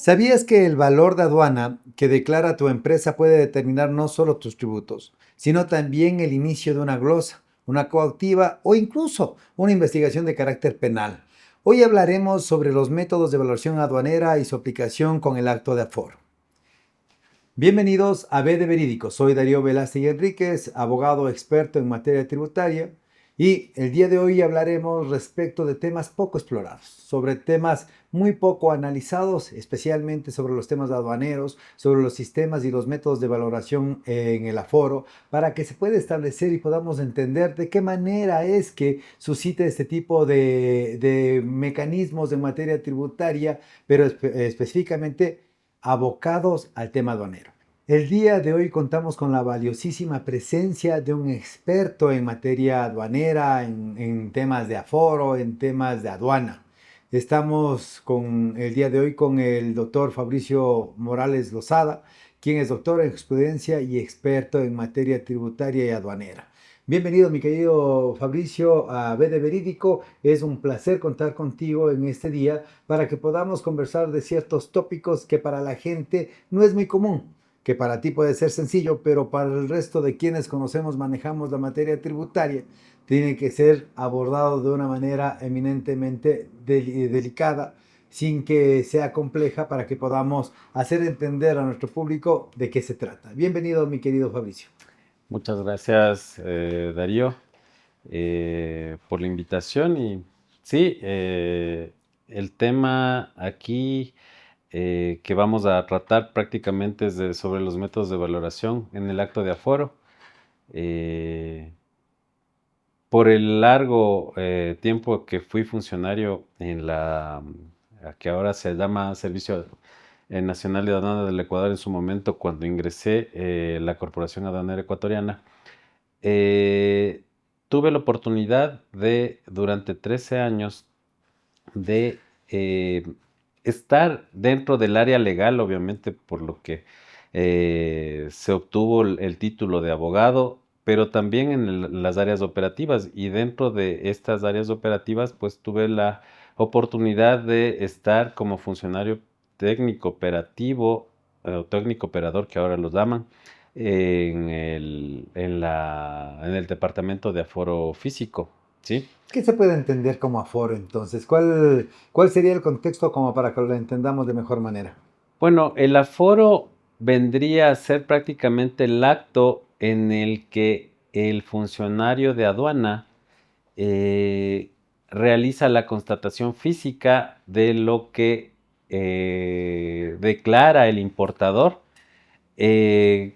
¿Sabías que el valor de aduana que declara tu empresa puede determinar no solo tus tributos, sino también el inicio de una glosa, una coactiva o incluso una investigación de carácter penal? Hoy hablaremos sobre los métodos de evaluación aduanera y su aplicación con el acto de aforo. Bienvenidos a B de Verídico. Soy Darío Velázquez Enríquez, abogado experto en materia tributaria, y el día de hoy hablaremos respecto de temas poco explorados, sobre temas muy poco analizados, especialmente sobre los temas aduaneros, sobre los sistemas y los métodos de valoración en el aforo, para que se pueda establecer y podamos entender de qué manera es que suscita este tipo de mecanismos en materia tributaria, pero específicamente abocados al tema aduanero. El día de hoy contamos con la valiosísima presencia de un experto en materia aduanera, en temas de aforo, en temas de aduana. Estamos el día de hoy con el doctor Fabricio Morales Lozada, quien es doctor en jurisprudencia y experto en materia tributaria y aduanera. Bienvenido, mi querido Fabricio, a B de Verídico. Es un placer contar contigo en este día para que podamos conversar de ciertos tópicos que para la gente no es muy común, que para ti puede ser sencillo, pero para el resto de quienes conocemos, manejamos la materia tributaria, tiene que ser abordado de una manera eminentemente delicada, sin que sea compleja, para que podamos hacer entender a nuestro público de qué se trata. Bienvenido, mi querido Fabricio. Muchas gracias, Darío, por la invitación. Y sí, el tema aquí que vamos a tratar prácticamente es sobre los métodos de valoración en el acto de aforo. Por el largo tiempo que fui funcionario en la que ahora se llama Servicio Nacional de Aduana del Ecuador, en su momento cuando ingresé la Corporación Aduanera Ecuatoriana, eh, tuve la oportunidad de, durante 13 años, de estar dentro del área legal, obviamente por lo que se obtuvo el título de abogado, pero también en las áreas operativas. Y dentro de estas áreas operativas, pues tuve la oportunidad de estar como funcionario técnico operativo, o técnico operador, que ahora lo llaman, en el departamento de aforo físico, ¿sí? ¿Qué se puede entender como aforo entonces? ¿Cuál sería el contexto como para que lo entendamos de mejor manera? Bueno, el aforo vendría a ser prácticamente el acto en el que el funcionario de aduana eh, realiza la constatación física de lo que declara el importador eh,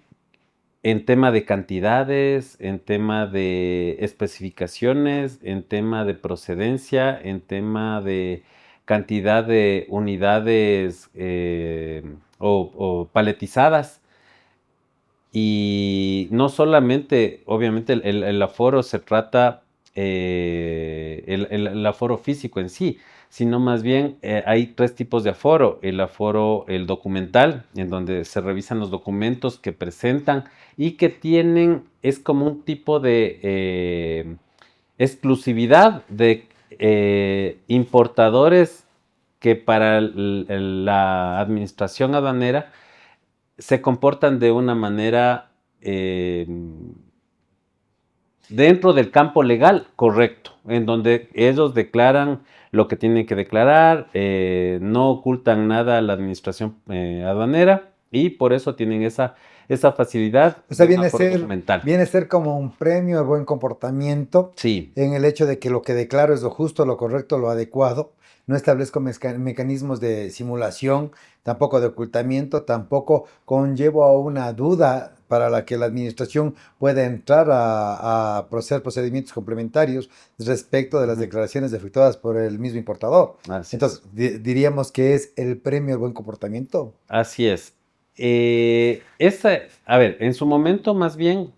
en tema de cantidades, en tema de especificaciones, en tema de procedencia, en tema de cantidad de unidades o paletizadas. Y no solamente, obviamente, el aforo se trata, el aforo físico en sí, sino más bien hay tres tipos de aforo. El aforo, el documental, en donde se revisan los documentos que presentan y que tienen, es como un tipo de exclusividad de importadores que para la administración aduanera se comportan de una manera dentro del campo legal correcto, en donde ellos declaran lo que tienen que declarar, no ocultan nada a la administración aduanera, y por eso tienen esa facilidad O sea, de un aforo documental. viene a ser como un premio al buen comportamiento Sí, en el hecho de que lo que declaro es lo justo, lo correcto, lo adecuado. No establezco mecanismos de simulación, tampoco de ocultamiento, tampoco conllevo a una duda para la que la administración pueda entrar a hacer procedimientos complementarios respecto de las ujú, declaraciones efectuadas por el mismo importador. así es. Entonces, diríamos que es el premio al buen comportamiento. Así es. A ver, en su momento más bien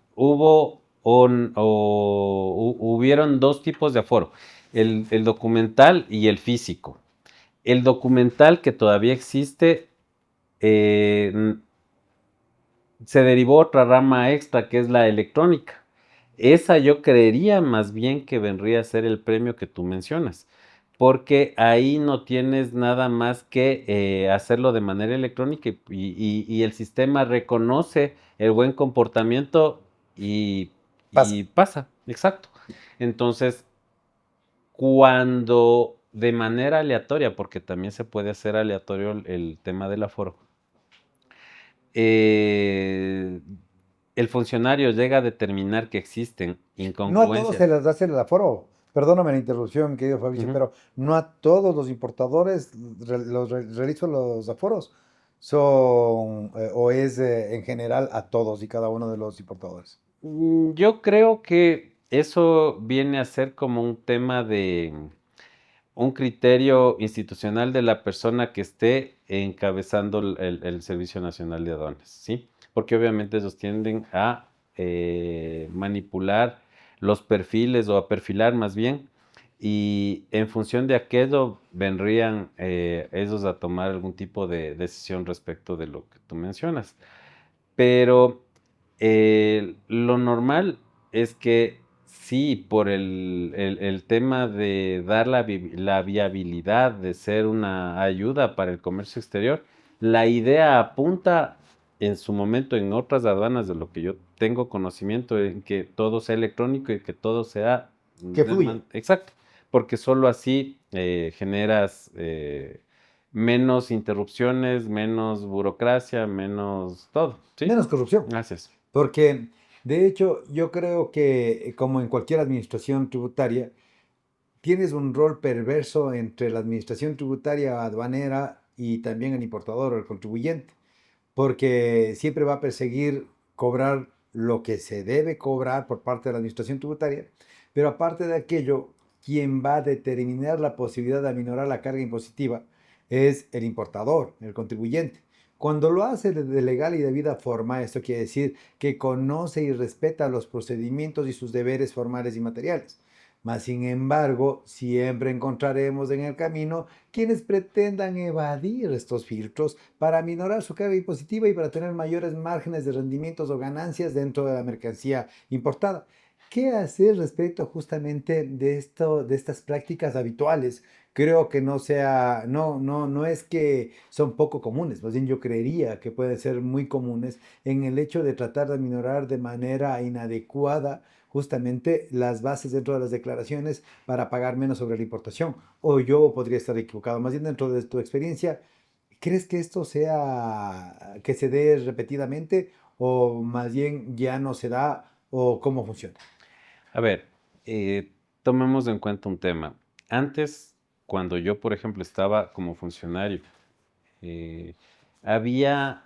hubieron dos tipos de aforo, el documental y el físico. El documental, que todavía existe, se derivó otra rama extra, que es la electrónica. Esa yo creería más bien que vendría a ser el premio que tú mencionas. porque ahí no tienes nada más que hacerlo de manera electrónica y el sistema reconoce el buen comportamiento y, Pasa. y pasa, exacto. Entonces, cuando de manera aleatoria, porque también se puede hacer aleatorio el tema del aforo, eh, el funcionario llega a determinar que existen No a todos se incongruencias. les da el aforo. Perdóname la interrupción, querido Fabricio, Ujú. pero no a todos los importadores realizan los aforos. Son, o es en general a todos y cada uno de los importadores. Yo creo que eso viene a ser como un tema de un criterio institucional de la persona que esté encabezando el Servicio Nacional de Aduanas, ¿sí? Porque obviamente ellos tienden a manipular los perfiles o a perfilar más bien, y en función de aquello vendrían ellos a tomar algún tipo de decisión respecto de lo que tú mencionas. Pero lo normal es que sí, por el tema de dar la viabilidad de ser una ayuda para el comercio exterior, la idea apunta en su momento en otras aduanas de lo que yo tengo conocimiento, en que todo sea electrónico y que todo sea Que fluya. exacto, porque solo así generas menos interrupciones, menos burocracia, menos todo, ¿sí? Menos corrupción. Gracias. Porque, de hecho, yo creo que, como en cualquier administración tributaria, tienes un rol perverso entre la administración tributaria aduanera y también el importador o el contribuyente, porque siempre va a perseguir cobrar lo que se debe cobrar por parte de la administración tributaria, pero aparte de aquello, quien va a determinar la posibilidad de aminorar la carga impositiva es el importador, el contribuyente. Cuando lo hace de legal y debida forma, esto quiere decir que conoce y respeta los procedimientos y sus deberes formales y materiales. Mas, sin embargo, siempre encontraremos en el camino quienes pretendan evadir estos filtros para minorar su carga impositiva y para tener mayores márgenes de rendimientos o ganancias dentro de la mercancía importada. ¿Qué hacer respecto justamente de esto, de estas prácticas habituales? Creo que no es que son poco comunes, más bien yo creería que pueden ser muy comunes en el hecho de tratar de minorar de manera inadecuada justamente las bases dentro de las declaraciones para pagar menos sobre la importación. O yo podría estar equivocado. Más bien dentro de tu experiencia, ¿crees que esto sea que se dé repetidamente o más bien ya no se da o cómo funciona? A ver, tomemos en cuenta un tema. Antes, cuando yo, por ejemplo, estaba como funcionario, eh, había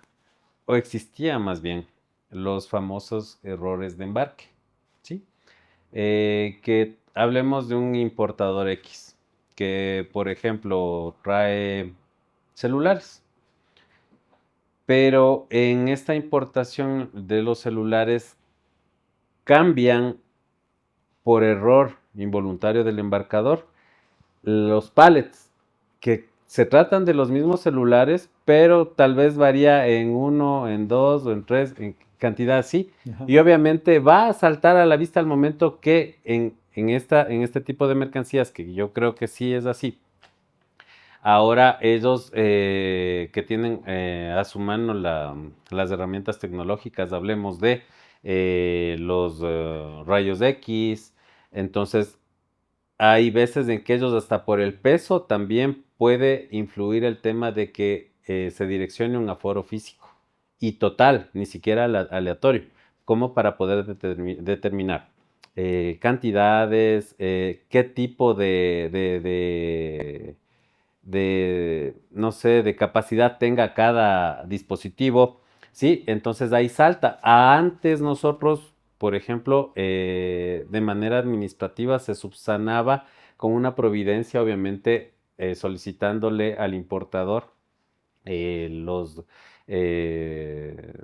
o existía más bien los famosos errores de embarque, ¿sí? Que hablemos de un importador X, que, por ejemplo, trae celulares. Pero en esta importación de los celulares cambian por error involuntario del embarcador los pallets, que se tratan de los mismos celulares, pero tal vez varía en uno, en dos o en tres, en cantidad así. Ajá. Y obviamente va a saltar a la vista al momento que en este tipo de mercancías, que yo creo que sí es así, ahora ellos que tienen a su mano las herramientas tecnológicas, hablemos de los rayos X, entonces hay veces en que ellos hasta por el peso también puede influir el tema de que se direccione un aforo físico y total, ni siquiera aleatorio, como para poder determinar cantidades, qué tipo no sé, de capacidad tenga cada dispositivo, ¿sí? Entonces ahí salta. Antes nosotros, por ejemplo, de manera administrativa se subsanaba con una providencia, obviamente, solicitándole al importador los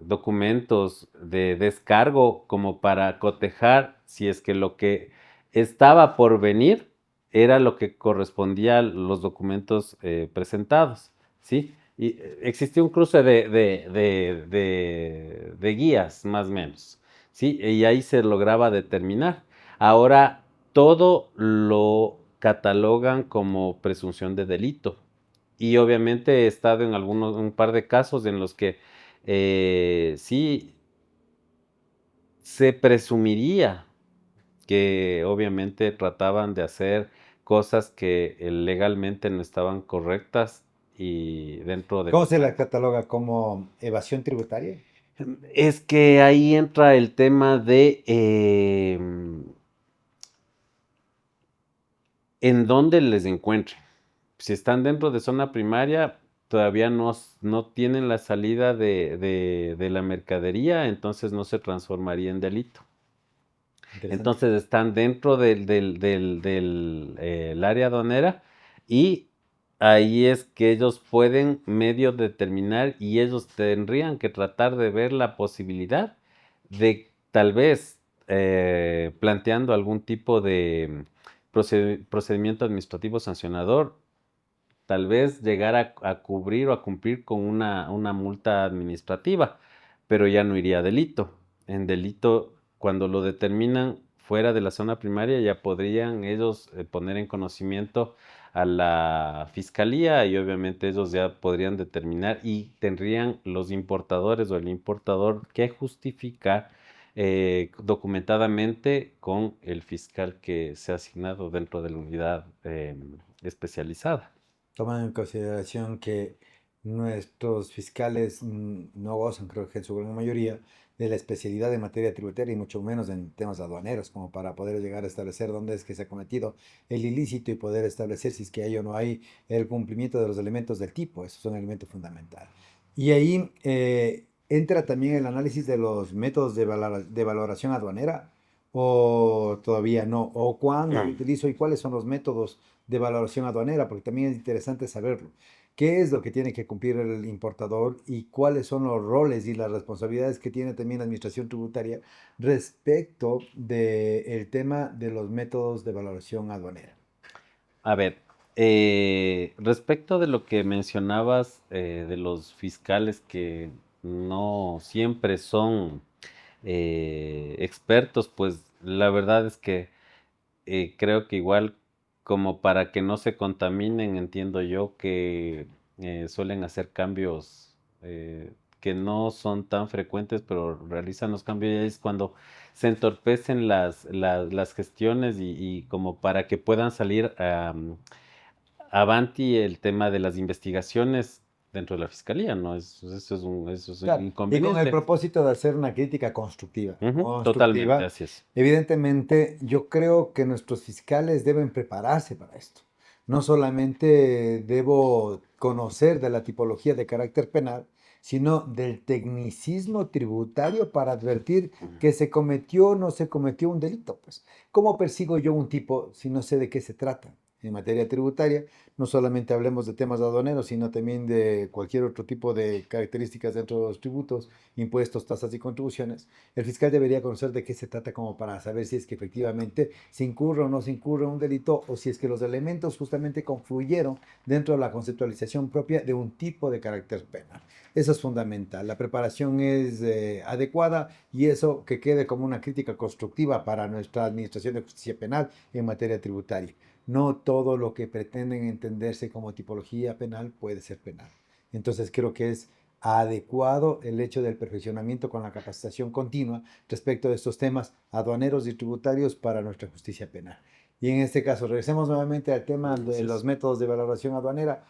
documentos de descargo como para cotejar si es que lo que estaba por venir era lo que correspondía a los documentos presentados, ¿sí? Y existía un cruce de guías, más o menos, ¿sí? Y ahí se lograba determinar. Ahora todo lo catalogan como presunción de delito. Y obviamente he estado en un par de casos en los que sí se presumiría que obviamente trataban de hacer cosas que legalmente no estaban correctas y dentro de... ¿Cómo se la cataloga como evasión tributaria? Es que ahí entra el tema de en dónde les encuentren. Si están dentro de zona primaria, todavía no tienen la salida de la mercadería, entonces no se transformaría en delito. Interesante. Entonces están dentro el área aduanera y ahí es que ellos pueden medio determinar y ellos tendrían que tratar de ver la posibilidad de tal vez planteando algún tipo de procedimiento administrativo sancionador, tal vez llegar a cubrir o a cumplir con una multa administrativa, pero ya no iría a delito. En delito, cuando lo determinan fuera de la zona primaria, ya podrían ellos poner en conocimiento a la fiscalía y obviamente ellos ya podrían determinar y tendrían los importadores o el importador que justificar documentadamente con el fiscal que se ha asignado dentro de la unidad especializada. Tomando en consideración que nuestros fiscales no gozan, creo que en su gran mayoría, de la especialidad en materia tributaria y mucho menos en temas aduaneros, como para poder llegar a establecer dónde es que se ha cometido el ilícito y poder establecer si es que hay o no hay el cumplimiento de los elementos del tipo. Eso es un elemento fundamental. Y ahí entra también el análisis de los métodos de valoración aduanera, o todavía no, o cuándo lo utilizo y cuáles son los métodos de valoración aduanera, porque también es interesante saberlo. ¿Qué es lo que tiene que cumplir el importador y cuáles son los roles y las responsabilidades que tiene también la administración tributaria respecto del tema de los métodos de valoración aduanera? A ver, respecto de lo que mencionabas de los fiscales que no siempre son expertos, pues la verdad es que creo que igual como para que no se contaminen, entiendo yo que suelen hacer cambios que no son tan frecuentes, pero realizan los cambios y es cuando se entorpecen las gestiones y como para que puedan salir avanti el tema de las investigaciones dentro de la fiscalía, ¿no? Eso es un Claro, y con el inconveniente. propósito de hacer una crítica constructiva. Ujú, totalmente, Constructiva, así es. evidentemente, yo creo que nuestros fiscales deben prepararse para esto. No solamente debo conocer de la tipología de carácter penal, sino del tecnicismo tributario para advertir que se cometió o no se cometió un delito. Pues, ¿cómo persigo yo un tipo si no sé de qué se trata? En materia tributaria, no solamente hablemos de temas aduaneros, sino también de cualquier otro tipo de características dentro de los tributos, impuestos, tasas y contribuciones. El fiscal debería conocer de qué se trata como para saber si es que efectivamente se incurre o no se incurre un delito o si es que los elementos justamente confluyeron dentro de la conceptualización propia de un tipo de carácter penal. Eso es fundamental. La preparación es adecuada y eso que quede como una crítica constructiva para nuestra administración de justicia penal en materia tributaria. No todo lo que pretenden entenderse como tipología penal puede ser penal. Entonces creo que es adecuado el hecho del perfeccionamiento con la capacitación continua respecto de estos temas aduaneros y tributarios para nuestra justicia penal. Y en este caso, regresemos nuevamente al tema de los métodos de valoración aduanera.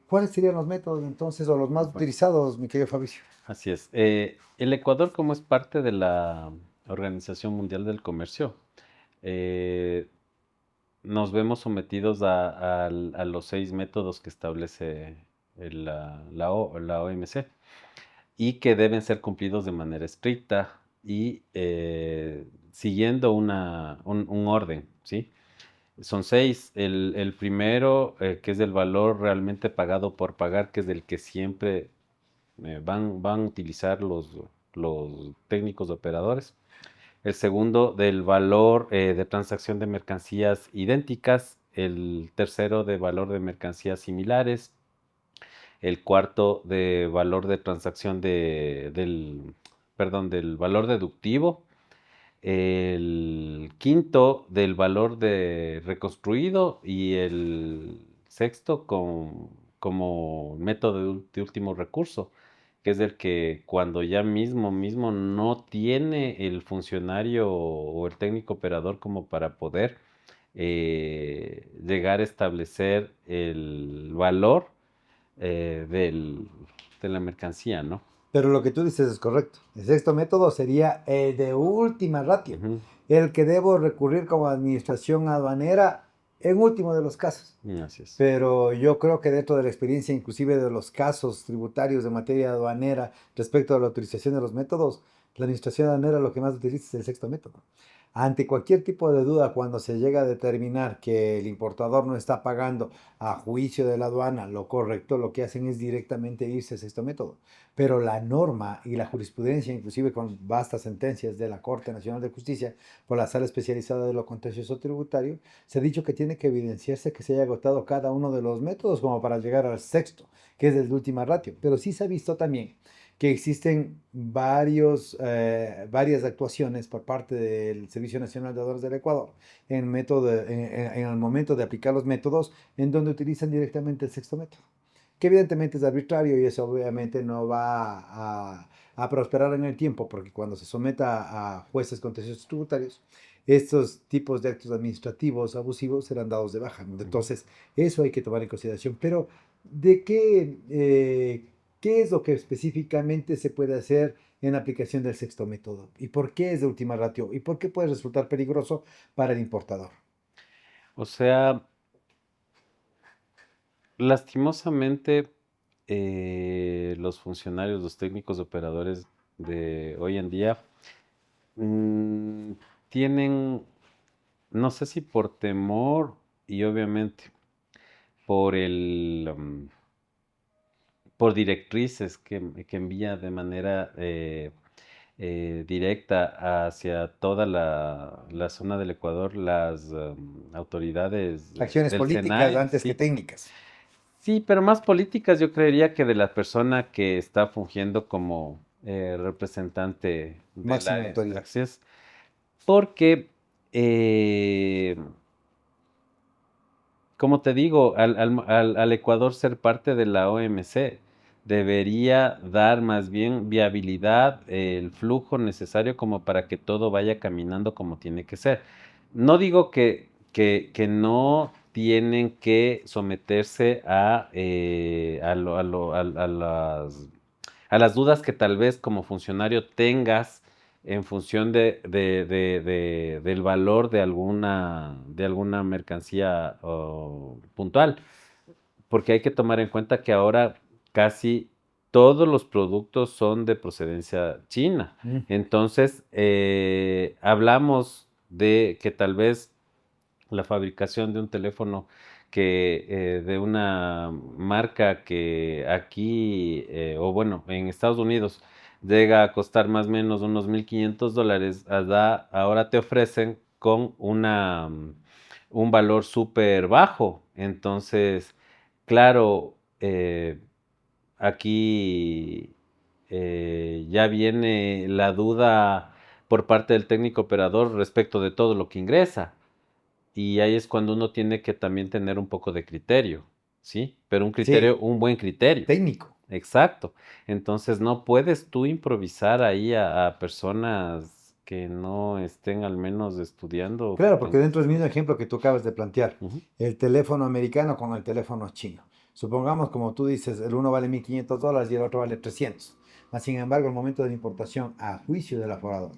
¿Cuáles serían los métodos entonces o los más Bueno, utilizados, mi querido Fabricio? así es. El Ecuador, como es parte de la Organización Mundial del Comercio, eh, nos vemos sometidos a los 6 métodos que establece la OMC y que deben ser cumplidos de manera estricta y siguiendo un orden, ¿sí? Son 6. El primero, que es el valor realmente pagado por pagar, que es del que siempre van a utilizar los técnicos operadores. El segundo, del valor de transacción de mercancías idénticas. El tercero, de valor de mercancías similares. El cuarto, de valor de transacción perdón, del valor deductivo. El quinto del valor de reconstruido y el sexto como método de último recurso, que es el que cuando ya mismo no tiene el funcionario o el técnico operador como para poder llegar a establecer el valor de la mercancía, ¿no? Pero lo que tú dices es correcto. El sexto método sería el de última ratio, Ujú. el que debo recurrir como administración aduanera en último de los casos. Así es. Pero yo creo que dentro de la experiencia, inclusive de los casos tributarios de materia aduanera respecto a la utilización de los métodos, la administración aduanera lo que más utiliza es el sexto método. Ante cualquier tipo de duda, cuando se llega a determinar que el importador no está pagando a juicio de la aduana lo correcto, lo que hacen es directamente irse a sexto método. Pero la norma y la jurisprudencia, inclusive con vastas sentencias de la Corte Nacional de Justicia por la Sala Especializada de lo Contencioso Tributario, se ha dicho que tiene que evidenciarse que se haya agotado cada uno de los métodos como para llegar al sexto, que es el de última ratio. Pero sí se ha visto también que existen varias actuaciones por parte del Servicio Nacional de Aduanas del Ecuador en el momento de aplicar los métodos en donde utilizan directamente el sexto método, que evidentemente es arbitrario y eso obviamente no va a prosperar en el tiempo, porque cuando se someta a jueces contenciosos tributarios, estos tipos de actos administrativos abusivos serán dados de baja. Entonces, eso hay que tomar en consideración. Pero, ¿qué es lo que específicamente se puede hacer en la aplicación del sexto método? ¿Y por qué es de última ratio? ¿Y por qué puede resultar peligroso para el importador? O sea, lastimosamente, los funcionarios, los técnicos operadores de hoy en día mm, tienen, no sé si por temor y obviamente por por directrices que envía de manera directa hacia toda la zona del Ecuador las autoridades Acciones del políticas SENAE, antes que sí. técnicas. Sí, pero más políticas yo creería que de la persona que está fungiendo como representante del Máxima área. autoridad. Así es. Porque, eh, como te digo, al Ecuador ser parte de la OMC, debería dar más bien viabilidad, el flujo necesario como para que todo vaya caminando como tiene que ser. No digo que no tienen que someterse a las dudas que tal vez como funcionario tengas en función del valor de alguna mercancía puntual, porque hay que tomar en cuenta que ahora casi todos los productos son de procedencia china. Mm. Entonces, hablamos de que tal vez la fabricación de un teléfono de una marca que aquí, o bueno, en Estados Unidos, llega a costar más o menos unos $1,500, ahora te ofrecen con un valor súper bajo. Entonces, claro, aquí ya viene la duda por parte del técnico operador respecto de todo lo que ingresa. Y ahí es cuando uno tiene que también tener un poco de criterio, ¿sí? Pero Sí, un buen criterio. técnico. Exacto. Entonces no puedes tú improvisar ahí a personas que no estén al menos estudiando. Claro, porque dentro del mismo ejemplo que tú acabas de plantear, Ujú. el teléfono americano con el teléfono chino. Supongamos, como tú dices, el uno vale $1,500 y el otro vale 300. Mas, sin embargo, el momento de la importación a juicio del aforador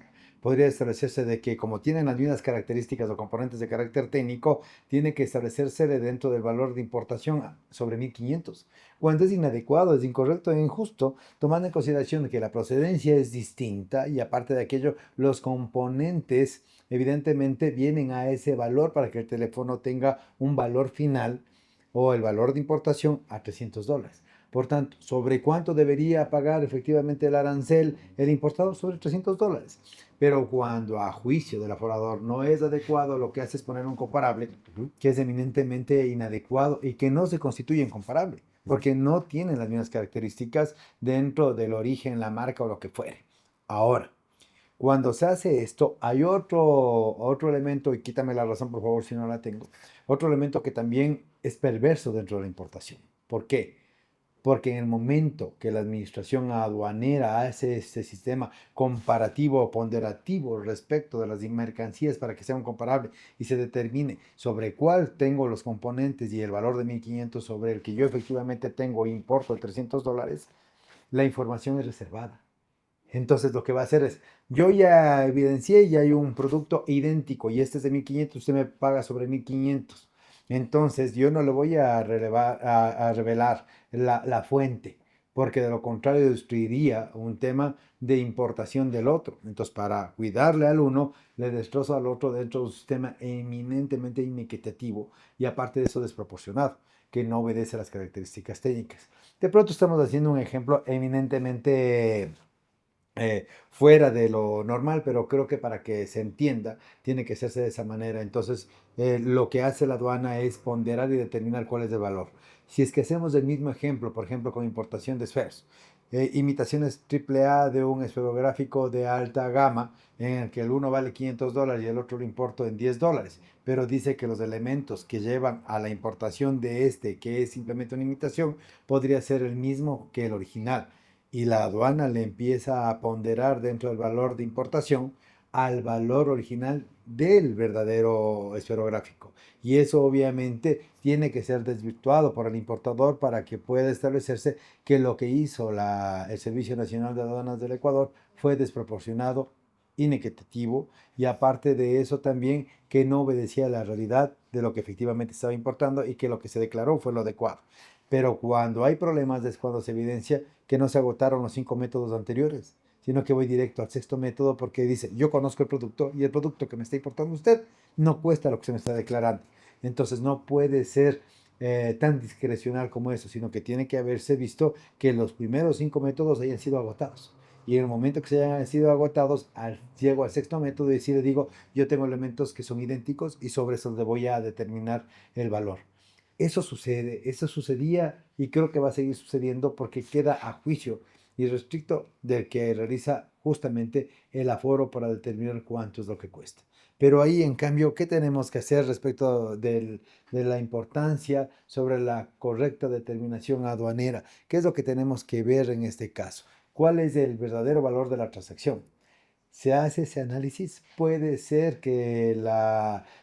podría establecerse de que como tienen las mismas características o componentes de carácter técnico, tiene que establecerse dentro del valor de importación sobre 1,500. Cuando es inadecuado, es incorrecto e injusto, tomando en consideración que la procedencia es distinta y aparte de aquello, los componentes evidentemente vienen a ese valor para que el teléfono tenga un valor final o el valor de importación a $300. Por tanto, ¿sobre cuánto debería pagar efectivamente el arancel el importador? Sobre $300. Pero cuando a juicio del aforador no es adecuado, lo que hace es poner un comparable Ujú. que es eminentemente inadecuado y que no se constituye en comparable, porque no tienen las mismas características dentro del origen, la marca o lo que fuere. Ahora, Cuando se hace esto, hay otro elemento, y quítame la razón por favor si no la tengo, otro elemento que también es perverso dentro de la importación. ¿Por qué? Porque en el momento que la administración aduanera hace este sistema comparativo o ponderativo respecto de las mercancías para que sean comparables y se determine sobre cuál tengo los componentes y el valor de 1.500 sobre el que yo efectivamente tengo e importo de $300, la información es reservada. Entonces lo que va a hacer es, yo ya evidencié y hay un producto idéntico y este es de 1.500, usted me paga sobre 1.500. Entonces yo no le voy a revelar la fuente, porque de lo contrario destruiría un tema de importación del otro. Entonces para cuidarle al uno, le destrozo al otro dentro de un sistema eminentemente inequitativo y aparte de eso desproporcionado, que no obedece a las características técnicas. De pronto estamos haciendo un ejemplo eminentemente fuera de lo normal, pero creo que para que se entienda tiene que hacerse de esa manera. Entonces, lo que hace la aduana es ponderar y determinar cuál es el valor. Si es que hacemos el mismo ejemplo, por ejemplo, con importación de esferos, imitaciones AAA de un esferográfico de alta gama, en el que el uno vale $500 y el otro lo importo en $10, pero dice que los elementos que llevan a la importación de este, que es simplemente una imitación, podría ser el mismo que el original y la aduana le empieza a ponderar dentro del valor de importación al valor original del verdadero esferográfico. Y eso obviamente tiene que ser desvirtuado por el importador para que pueda establecerse que lo que hizo el Servicio Nacional de Aduanas del Ecuador fue desproporcionado, inequitativo y aparte de eso también que no obedecía a la realidad de lo que efectivamente estaba importando y que lo que se declaró fue lo adecuado. Pero cuando hay problemas es cuando se evidencia que no se agotaron los 5 métodos anteriores, sino que voy directo al sexto método porque dice, yo conozco el producto y el producto que me está importando usted no cuesta lo que se me está declarando. Entonces no puede ser tan discrecional como eso, sino que tiene que haberse visto que los primeros 5 métodos hayan sido agotados. Y en el momento que se hayan sido agotados, llego al sexto método y si le digo, yo tengo elementos que son idénticos y sobre eso le voy a determinar el valor. Eso sucede, eso sucedía y creo que va a seguir sucediendo porque queda a juicio y restricto del que realiza justamente el aforo para determinar cuánto es lo que cuesta. Pero ahí, en cambio, ¿qué tenemos que hacer respecto de la importancia sobre la correcta determinación aduanera? ¿Qué es lo que tenemos que ver en este caso? ¿Cuál es el verdadero valor de la transacción? Se hace ese análisis, puede ser que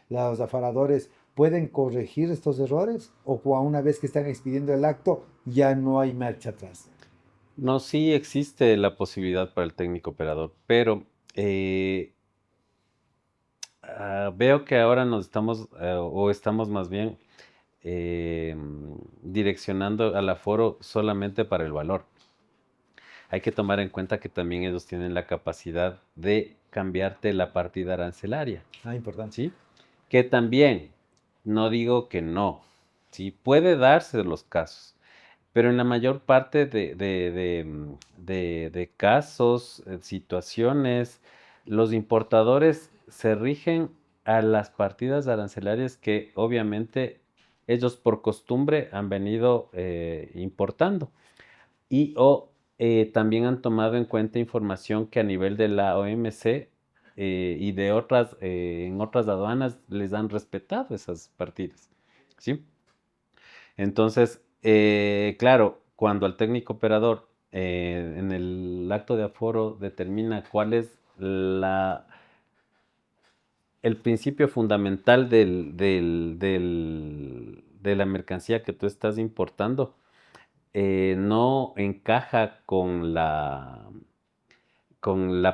los afaradores pueden corregir estos errores o una vez que están expidiendo el acto ya no hay marcha atrás. No, sí existe la posibilidad para el técnico operador, pero eh, veo que ahora nos estamos, o estamos más bien eh, direccionando al aforo solamente para el valor. Hay que tomar en cuenta que también ellos tienen la capacidad de cambiarte la partida arancelaria, Ah, importante. ¿sí? Que también, no digo que no, ¿sí? Puede darse los casos, pero en la mayor parte de casos, situaciones, los importadores se rigen a las partidas arancelarias que obviamente ellos por costumbre han venido importando y o también han tomado en cuenta información que a nivel de la OMC y de otras, en otras aduanas les han respetado esas partidas, ¿sí? Entonces, claro, cuando el técnico operador en el acto de aforo determina cuál es el principio fundamental de la mercancía que tú estás importando, no encaja con la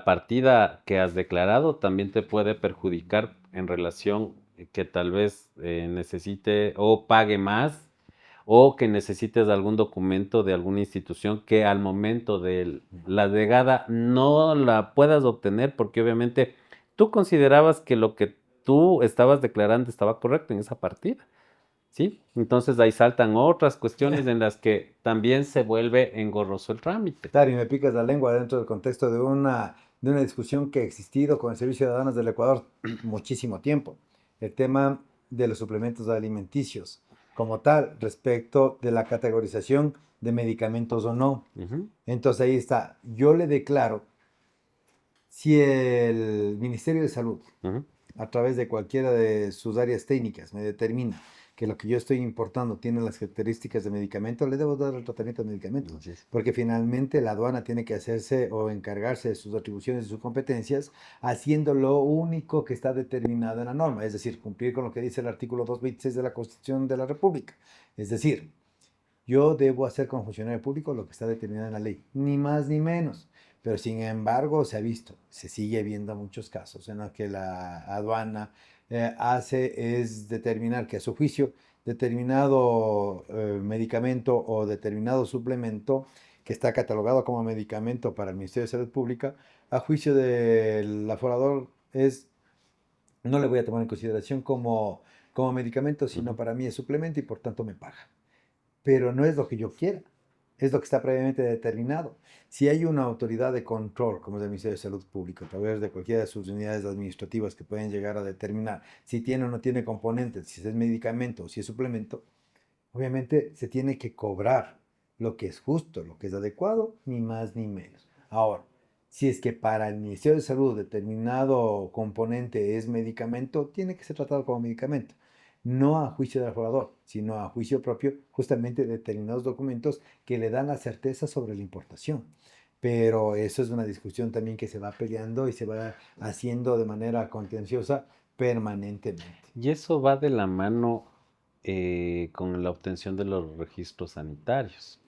partida que has declarado, también te puede perjudicar en relación que tal vez necesite o pague más o que necesites algún documento de alguna institución que al momento de la llegada no la puedas obtener porque obviamente tú considerabas que lo que tú estabas declarando estaba correcto en esa partida. ¿Sí? Entonces ahí saltan otras cuestiones en las que también se vuelve engorroso el trámite. Claro, y me picas la lengua dentro del contexto de una discusión que ha existido con el Servicio de Aduanas del Ecuador muchísimo tiempo. El tema de los suplementos alimenticios, como tal, respecto de la categorización de medicamentos o no. Ujú. Entonces ahí está, yo le declaro Si el Ministerio de Salud, Ujú. a través de cualquiera de sus áreas técnicas, me determina que lo que yo estoy importando tiene las características de medicamento, le debo dar el tratamiento de medicamento. Así es. Porque finalmente la aduana tiene que hacerse o encargarse de sus atribuciones y sus competencias, haciendo lo único que está determinado en la norma, es decir, cumplir con lo que dice el artículo 226 de la Constitución de la República. Es decir, yo debo hacer como funcionario público lo que está determinado en la ley, ni más ni menos. Pero sin embargo, se ha visto, se sigue viendo muchos casos en los que la aduana hace es determinar que a su juicio determinado medicamento o determinado suplemento que está catalogado como medicamento para el Ministerio de Salud Pública, a juicio del aforador es, no le voy a tomar en consideración como medicamento, sino Ujú. para mí es suplemento y por tanto me paga, pero no es lo que yo quiera, es lo que está previamente determinado. Si hay una autoridad de control, como es el Ministerio de Salud Pública, a través de cualquiera de sus unidades administrativas que pueden llegar a determinar si tiene o no tiene componentes, si es medicamento o si es suplemento, obviamente se tiene que cobrar lo que es justo, lo que es adecuado, ni más ni menos. Ahora, si es que para el Ministerio de Salud determinado componente es medicamento, tiene que ser tratado como medicamento. No a juicio del aforador, sino a juicio propio, justamente de determinados documentos que le dan la certeza sobre la importación. Pero eso es una discusión también que se va peleando y se va haciendo de manera contenciosa permanentemente. Y eso va de la mano con la obtención de los registros sanitarios,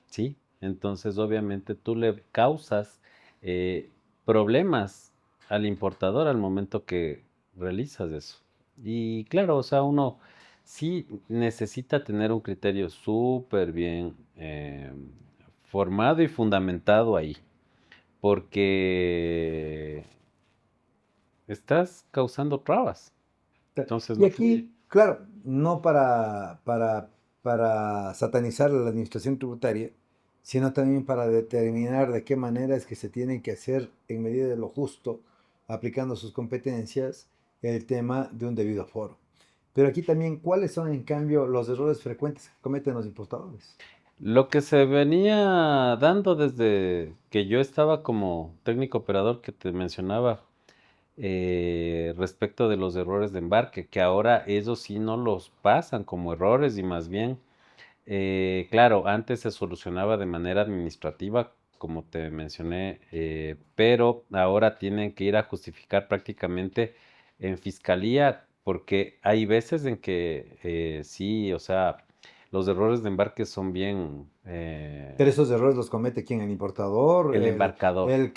¿sí? Entonces, obviamente, tú le causas eh, problemas al importador al momento que realizas eso. Y claro, o sea, uno sí necesita tener un criterio súper bien formado y fundamentado ahí, porque estás causando trabas. Entonces, Y no. aquí, claro, no para satanizar a la administración tributaria, sino también para determinar de qué manera es que se tiene que hacer en medida de lo justo, aplicando sus competencias, el tema de un debido aforo. Pero aquí también, ¿cuáles son en cambio los errores frecuentes que cometen los importadores? Lo que se venía dando desde que yo estaba como técnico operador que te mencionaba respecto de los errores de embarque, que ahora esos sí no los pasan como errores y más bien, claro, antes se solucionaba de manera administrativa, como te mencioné, pero ahora tienen que ir a justificar prácticamente en fiscalía, porque hay veces en que sí, o sea, los errores de embarque son bien Pero esos errores los comete quién, el importador, el embarcador. el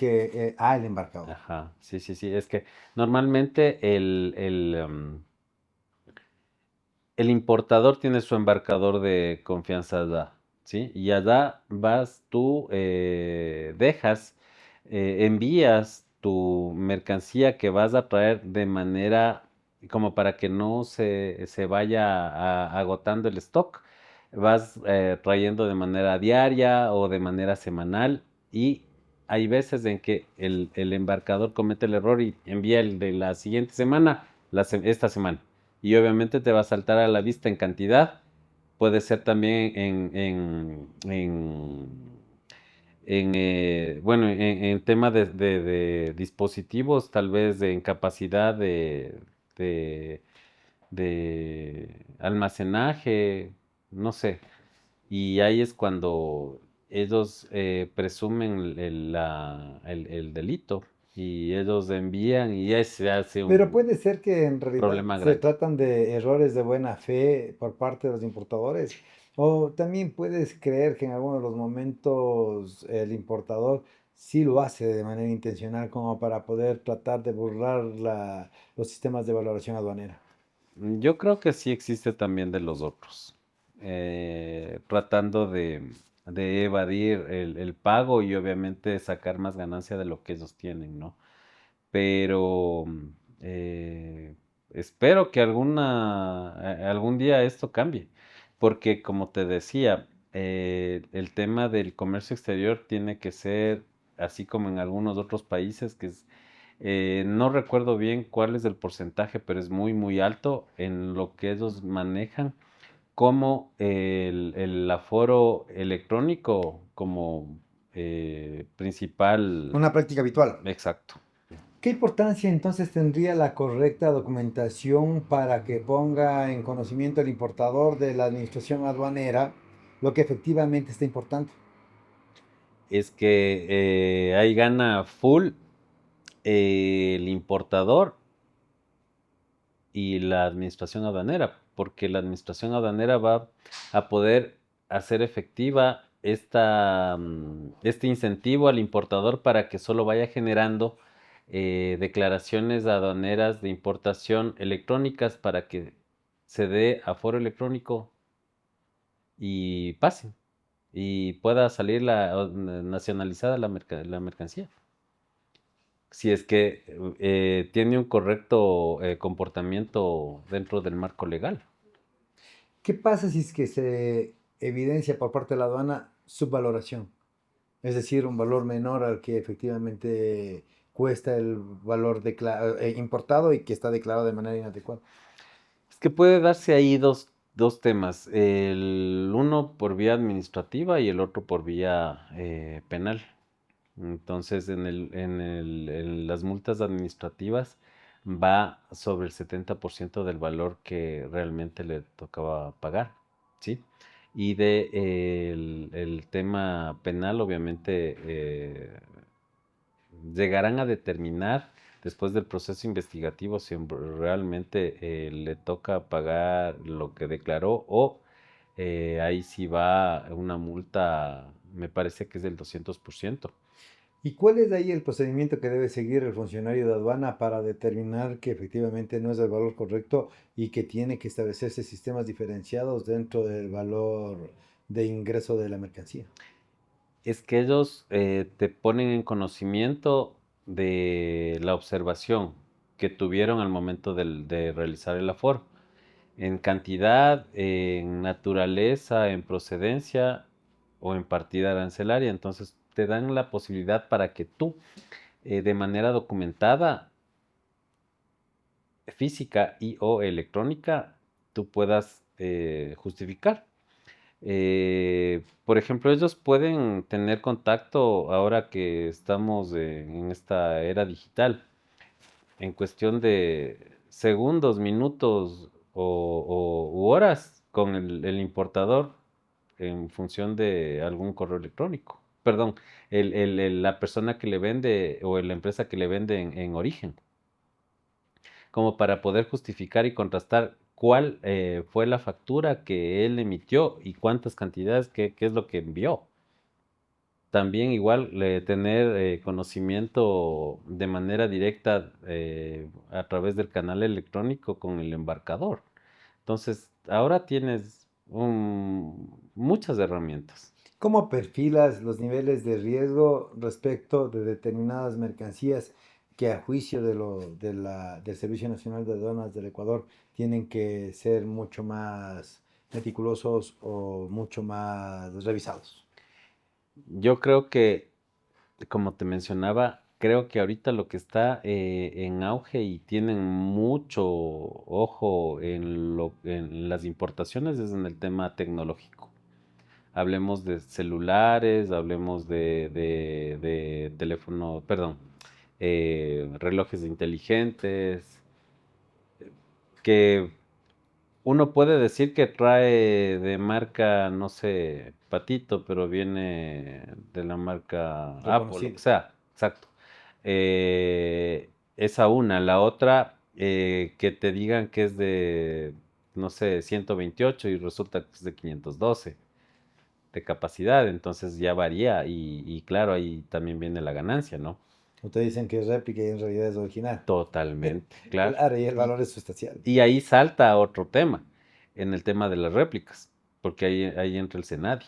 embarcador. Ajá, sí, sí, sí. Es que normalmente el importador tiene su embarcador de confianza allá, ¿sí? Y allá vas tú, dejas, envías tu mercancía que vas a traer de manera como para que no se vaya agotando el stock. Vas trayendo de manera diaria o de manera semanal y hay veces en que el embarcador comete el error y envía el de la siguiente semana, esta semana y obviamente te va a saltar a la vista en cantidad. Puede ser también bueno, en tema de dispositivos, tal vez en capacidad de, de almacenaje, no sé. Y ahí es cuando ellos presumen el delito y ellos envían y ya se hace Pero un puede ser que en realidad problema se grande. tratan de errores de buena fe por parte de los importadores. O también puedes creer que en algunos de los momentos el importador sí lo hace de manera intencional como para poder tratar de burlar los sistemas de valoración aduanera. Yo creo que sí existe también de los otros, tratando de evadir el pago y obviamente sacar más ganancia de lo que ellos tienen, ¿no? Pero eh, espero que algún día esto cambie, porque como te decía, el tema del comercio exterior tiene que ser así como en algunos otros países, no recuerdo bien cuál es el porcentaje, pero es muy, muy alto en lo que ellos manejan como el aforo electrónico como principal. Una práctica habitual. Exacto. ¿Qué importancia entonces tendría la correcta documentación para que ponga en conocimiento el importador de la administración aduanera lo que efectivamente está importando? Es que ahí gana full el importador y la administración aduanera, porque la administración aduanera va a poder hacer efectiva este incentivo al importador para que solo vaya generando declaraciones aduaneras de importación electrónicas para que se dé aforo electrónico y pase y pueda salir nacionalizada la mercancía. Si es que tiene un correcto comportamiento dentro del marco legal. ¿Qué pasa si es que se evidencia por parte de la aduana subvaloración? Es decir, un valor menor al que efectivamente cuesta el valor importado y que está declarado de manera inadecuada. Es que puede darse ahí dos temas, el uno por vía administrativa y el otro por vía penal. Entonces, en las multas administrativas va sobre el 70% del valor que realmente le tocaba pagar, ¿sí? Y el tema penal, obviamente, llegarán a determinar después del proceso investigativo si realmente le toca pagar lo que declaró o ahí sí va una multa, me parece que es del 200%. ¿Y cuál es de ahí el procedimiento que debe seguir el funcionario de aduana para determinar que efectivamente no es el valor correcto y que tiene que establecerse sistemas diferenciados dentro del valor de ingreso de la mercancía? Es que ellos te ponen en conocimiento de la observación que tuvieron al momento de realizar el aforo, en cantidad, en naturaleza, en procedencia o en partida arancelaria. Entonces te dan la posibilidad para que tú, de manera documentada, física y o electrónica, tú puedas justificar. Por ejemplo, ellos pueden tener contacto ahora que estamos en esta era digital, en cuestión de segundos, minutos u horas con el importador en función de algún correo electrónico. Perdón, la persona que le vende o la empresa que le vende en origen, como para poder justificar y contrastar cuál fue la factura que él emitió y cuántas cantidades, qué es lo que envió. También igual tener conocimiento de manera directa a través del canal electrónico con el embarcador. Entonces, ahora tienes muchas herramientas. ¿Cómo perfilas los niveles de riesgo respecto de determinadas mercancías que a juicio del Servicio Nacional de Aduanas del Ecuador tienen que ser mucho más meticulosos o mucho más revisados? Yo creo que, como te mencionaba, creo que ahorita lo que está en auge y tienen mucho ojo en las importaciones es en el tema tecnológico. Hablemos de celulares, hablemos de teléfono, perdón, relojes inteligentes, que uno puede decir que trae de marca, no sé, Patito, pero viene de la marca Apple, o Reconocido. sea, exacto. Esa una. La otra, que te digan que es de, no sé, 128 y resulta que es de 512 de capacidad, entonces ya varía y claro, ahí también viene la ganancia, ¿no? Ustedes dicen que es réplica y en realidad es original. Totalmente, claro. Claro, y el Y, valor es sustancial. y ahí salta otro tema, en el tema de las réplicas, porque ahí entra el Senadi.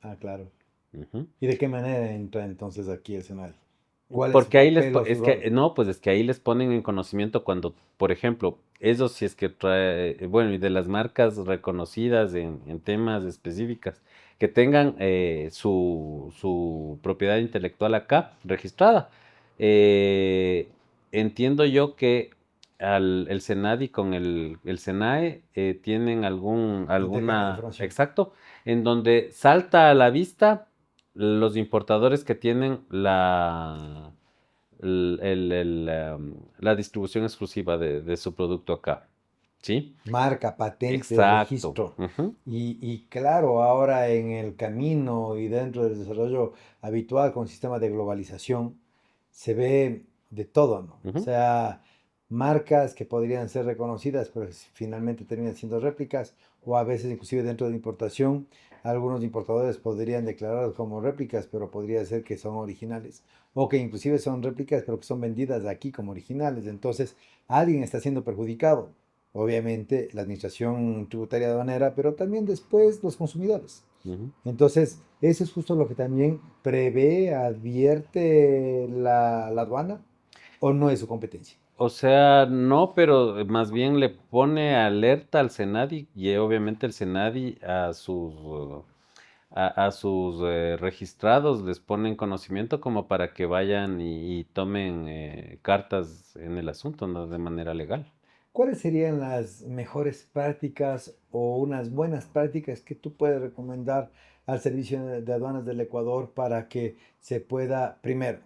Ah, claro. Ujú. ¿Y de qué manera entra entonces aquí el Senado? ¿Cuál es su Porque ahí papel o su es rol? que, no, pues es que ahí les ponen en conocimiento cuando, por ejemplo, eso si es que trae, bueno, y de las marcas reconocidas en temas específicas, que tengan su propiedad intelectual acá registrada. Eh, entiendo yo que el Senadi con el SENAE tienen Intercambio de alguna, información. exacto, en donde salta a la vista los importadores que tienen la distribución exclusiva de su producto acá. ¿Sí? Marca, patente, Exacto. registro. Ujú, Y claro, ahora en el camino y dentro del desarrollo habitual con sistemas de globalización, se ve de todo, ¿no? O ujú. sea, marcas que podrían ser reconocidas, pero finalmente terminan siendo réplicas, o a veces inclusive dentro de la importación, algunos importadores podrían declarar como réplicas, pero podría ser que son originales, o que inclusive son réplicas, pero que son vendidas aquí como originales. Entonces, alguien está siendo perjudicado. Obviamente la administración tributaria aduanera, pero también después los consumidores. Ujú. Entonces, eso es justo lo que también prevé, advierte la aduana, o no es su competencia. O sea, no, pero más bien le pone alerta al Senadi y obviamente el Senadi a sus registrados les ponen conocimiento como para que vayan y tomen cartas en el asunto, ¿no? De manera legal. ¿Cuáles serían las mejores prácticas o unas buenas prácticas que tú puedes recomendar al Servicio de Aduanas del Ecuador para que se pueda, primero,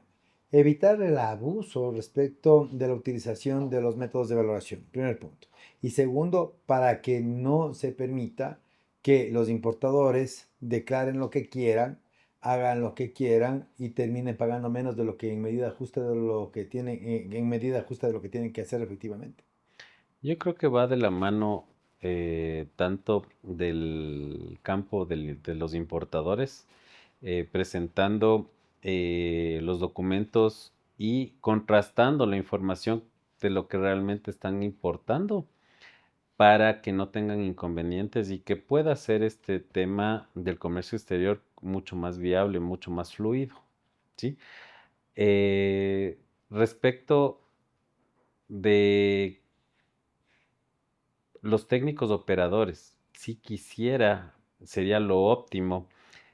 evitar el abuso respecto de la utilización de los métodos de valoración? Primer punto. Y segundo, para que no se permita que los importadores declaren lo que quieran, hagan lo que quieran y terminen pagando menos de lo que en medida justa de lo que tienen, en medida justa de lo que tienen que hacer efectivamente. Yo creo que va de la mano tanto del campo de los importadores, presentando los documentos y contrastando la información de lo que realmente están importando para que no tengan inconvenientes y que pueda ser este tema del comercio exterior mucho más viable, mucho más fluido, ¿sí? Eh, Respecto de los técnicos operadores, si quisiera, sería lo óptimo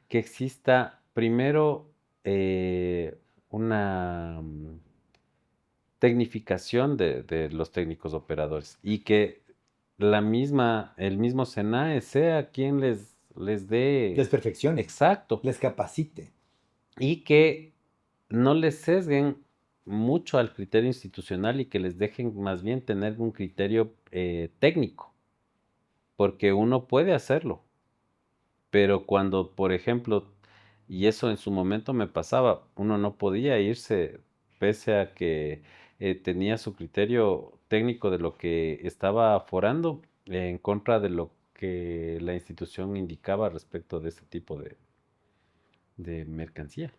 que exista primero una tecnificación de los técnicos operadores y que el mismo SENAE sea quien les dé Les perfeccione, exacto les capacite. y que no les sesguen mucho al criterio institucional y que les dejen más bien tener un criterio técnico, porque uno puede hacerlo, pero cuando, por ejemplo, y eso en su momento me pasaba, uno no podía irse pese a que tenía su criterio técnico de lo que estaba aforando en contra de lo que la institución indicaba respecto de este tipo de mercancía.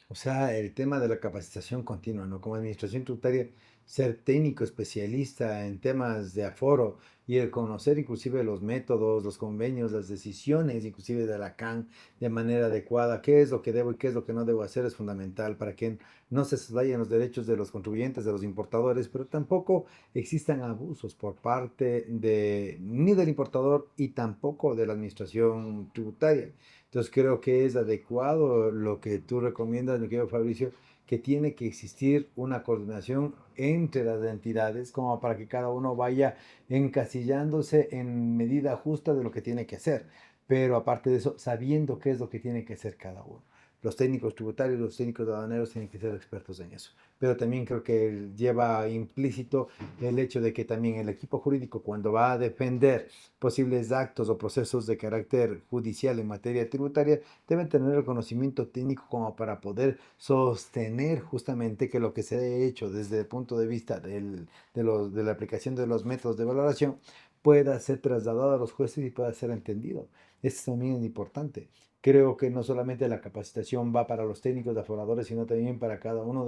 O sea, el tema de la capacitación continua, ¿no? Como administración tributaria, ser técnico especialista en temas de aforo y el conocer inclusive los métodos, los convenios, las decisiones, inclusive de la CAN de manera adecuada, qué es lo que debo y qué es lo que no debo hacer es fundamental para que no se soslayen los derechos de los contribuyentes, de los importadores, pero tampoco existan abusos por parte de ni del importador y tampoco de la administración tributaria. Entonces creo que es adecuado lo que tú recomiendas, mi querido Fabricio, que tiene que existir una coordinación entre las entidades como para que cada uno vaya encasillándose en medida justa de lo que tiene que hacer. Pero aparte de eso, sabiendo qué es lo que tiene que hacer cada uno. Los técnicos tributarios, los técnicos aduaneros tienen que ser expertos en eso. Pero también creo que lleva implícito el hecho de que también el equipo jurídico, cuando va a defender posibles actos o procesos de carácter judicial en materia tributaria, deben tener el conocimiento técnico como para poder sostener justamente que lo que se ha hecho desde el punto de vista de la aplicación de los métodos de valoración pueda ser trasladado a los jueces y pueda ser entendido. Eso también es importante. Creo que no solamente la capacitación va para los técnicos de aforadores, sino también para cada uno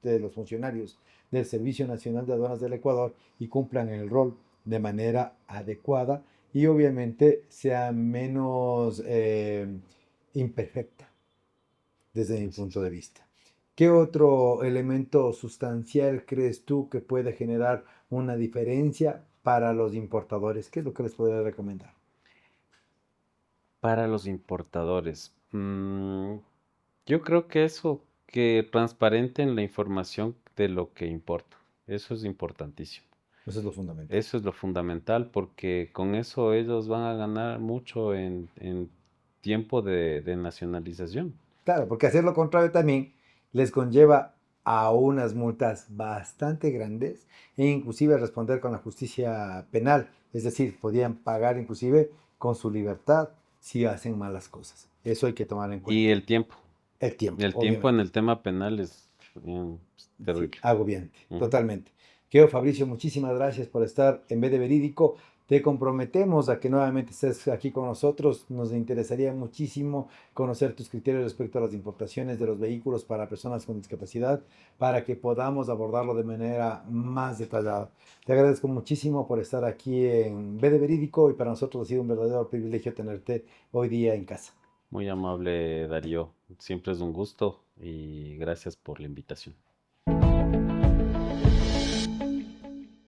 de los funcionarios del Servicio Nacional de Aduanas del Ecuador y cumplan el rol de manera adecuada y obviamente sea menos imperfecta desde mi Así punto es. de vista. ¿Qué otro elemento sustancial crees tú que puede generar una diferencia para los importadores? ¿Qué es lo que les podría recomendar? Para los importadores, yo creo que eso, que transparenten la información de lo que importa. Eso es importantísimo. Eso es lo fundamental. Eso es lo fundamental porque con eso ellos van a ganar mucho en tiempo de nacionalización. Claro, porque hacer lo contrario también les conlleva a unas multas bastante grandes e inclusive responder con la justicia penal. Es decir, podían pagar inclusive con su libertad si hacen malas cosas. Eso hay que tomar en Y cuenta. el tiempo. El tiempo, El tiempo en obviamente. el tema penal es Sí, terrible. agobiante, Ujú. totalmente. Querido Fabricio, muchísimas gracias por estar en vez de verídico. Te comprometemos a que nuevamente estés aquí con nosotros. Nos interesaría muchísimo conocer tus criterios respecto a las importaciones de los vehículos para personas con discapacidad, para que podamos abordarlo de manera más detallada. Te agradezco muchísimo por estar aquí en vez de verídico y para nosotros ha sido un verdadero privilegio tenerte hoy día en casa. Muy amable, Darío. Siempre es un gusto y gracias por la invitación.